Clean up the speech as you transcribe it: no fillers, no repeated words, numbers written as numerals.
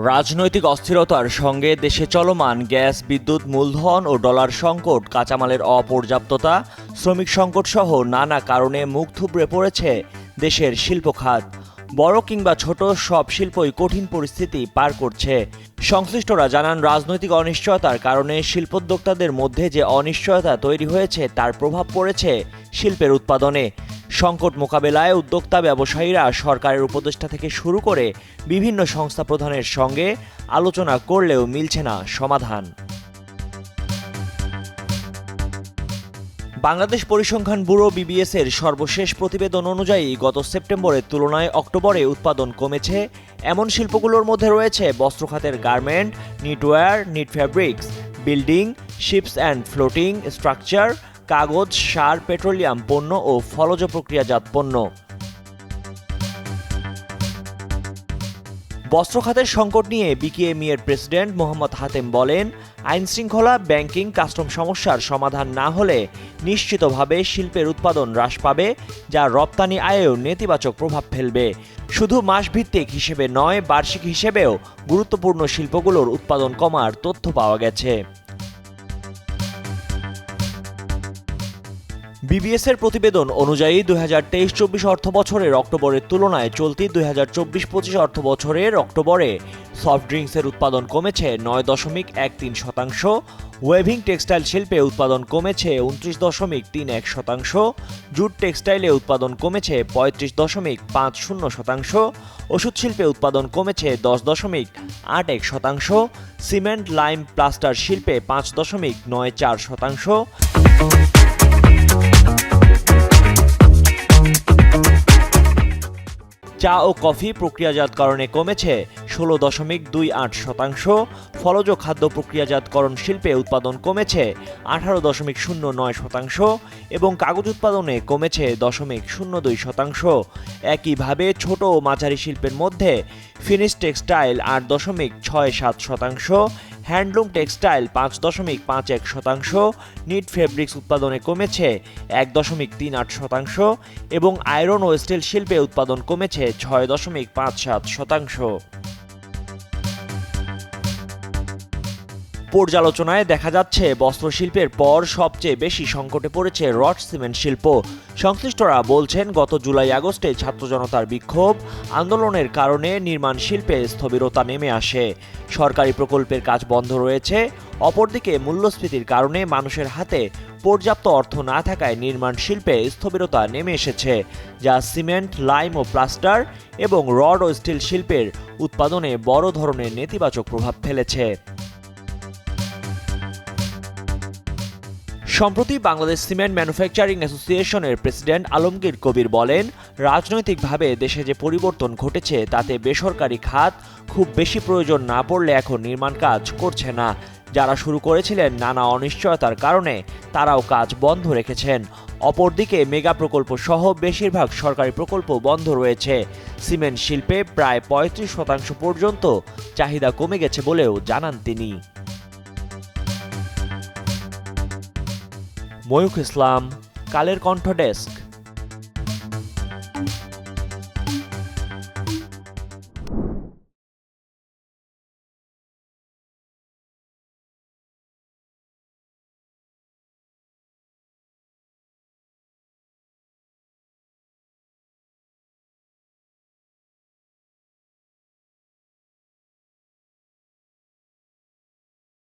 রাজনৈতিক অস্থিরতার সঙ্গে দেশে চলমান গ্যাস, বিদ্যুৎ, মূলধন ও ডলার সংকট, কাঁচামালের অপর্যাপ্ততা, শ্রমিক সংকট সহ নানা কারণে মুখ থুবড়ে পড়েছে দেশের শিল্প খাত। বড় কিংবা ছোট সব শিল্পই কঠিন পরিস্থিতি পার করছে। সংশ্লিষ্টরা জানান, রাজনৈতিক অনিশ্চয়তার কারণে শিল্পোদ্যোক্তাদের মধ্যে যে অনিশ্চয়তা তৈরি হয়েছে তার প্রভাব পড়েছে শিল্পের উৎপাদনে। সংকট মোকাবেলায় উদ্যোক্তা ব্যবসায়ীরা সরকারের উপদেষ্টা থেকে শুরু করে বিভিন্ন সংস্থা প্রধানের সঙ্গে আলোচনা করলেও মিলছে না সমাধান। বাংলাদেশ পরিসংখ্যান ব্যুরো বিবিএস এর সর্বশেষ প্রতিবেদন অনুযায়ী গত সেপ্টেম্বরের তুলনায় অক্টোবরে উৎপাদন কমেছে এমন শিল্পগুলোর মধ্যে রয়েছে বস্ত্র খাতের garment, knitwear, knit fabrics, building, ships and floating structure, কাগজ, সার, পেট্রোলিয়াম পণ্য ও ফলজ প্রক্রিয়াজাত পণ্য। বস্ত্র খাতের সংকট নিয়ে বিকেএমই এর প্রেসিডেন্ট মোহাম্মদ হাতেম বলেন, আইনশৃঙ্খলা, ব্যাংকিং, কাস্টম সমস্যার সমাধান না হলে নিশ্চিতভাবে শিল্পের উৎপাদন হ্রাস পাবে, যা রপ্তানি আয়েও নেতিবাচক প্রভাব ফেলবে। শুধু মাসভিত্তিক হিসেবে নয়, বার্ষিক হিসেবেও গুরুত্বপূর্ণ শিল্পগুলোর উৎপাদন কমার তথ্য পাওয়া গেছে। বিবিএস এর প্রতিবেদন অনুযায়ী 2023-24 অর্থবছরের অক্টোবরের তুলনায় চলতি 2024-25 অর্থবছরের অক্টোবরে সফট ড্রিঙ্কসের উৎপাদন কমেছে 9.13%, ওয়েভিং টেক্সটাইল শিল্পে উৎপাদন কমেছে 29.31%, জুট টেক্সটাইলে উৎপাদন কমেছে 35.50%, ওষুধ শিল্পে উৎপাদন কমেছে 10.81%, সিমেন্ট, লাইম, প্লাস্টার শিল্পে 5.94%, চা ও কফি প্রক্রিয়াজাতকরণে কমেছে 16.28%, ফলজ খাদ্য প্রক্রিয়াজাতকরণ শিল্পে উৎপাদন কমেছে 18.09% এবং কাগজ উৎপাদনে কমেছে 0.02%। একইভাবে ছোট ও মাঝারি শিল্পের মধ্যে finish textile 8.67%, handloom textile 5.51%, knit fabrics উৎপাদনে কমেছে 1.38% এবং আয়রন ও স্টিল শিল্পে উৎপাদন কমেছে 6.57%। পর্যালোচনায় দেখা যাচ্ছে, বস্ত্রশিল্পের পর সবচেয়ে বেশি সংকটে পড়েছে রড সিমেন্ট শিল্প। সংশ্লিষ্টরা বলছেন, গত জুলাই-আগস্টে ছাত্র জনতার বিক্ষোভ আন্দোলনের কারণে নির্মাণ শিল্পে স্থবিরতা নেমে আসে। সরকারি প্রকল্পের কাজ বন্ধ রয়েছে। অপরদিকে মূল্যস্ফীতির কারণে মানুষের হাতে পর্যাপ্ত অর্থ না থাকায় নির্মাণ শিল্পে স্থবিরতা নেমে এসেছে, যা সিমেন্ট, লাইম ও প্লাস্টার এবং রড ও স্টিল শিল্পের উৎপাদনে বড় ধরনের নেতিবাচক প্রভাব ফেলেছে। সম্প্রতি বাংলাদেশ সিমেন্ট ম্যানুফ্যাকচারিং অ্যাসোসিয়েশনের প্রেসিডেন্ট আলমগীর কবির বলেন, রাজনৈতিকভাবে দেশে যে পরিবর্তন ঘটেছে তাতে বেসরকারি খাত খুব বেশি প্রয়োজন না পড়লে এখন নির্মাণ কাজ করছে না। যারা শুরু করেছিলেন নানা অনিশ্চয়তার কারণে তারাও কাজ বন্ধ রেখেছেন। অপরদিকে মেগা প্রকল্প সহ বেশিরভাগ সরকারি প্রকল্প বন্ধ রয়েছে। সিমেন্ট শিল্পে প্রায় 35% পর্যন্ত চাহিদা কমে গেছে বলেও জানান তিনি। ময়ূখ ইসলাম, কালের কণ্ঠ ডেস্ক।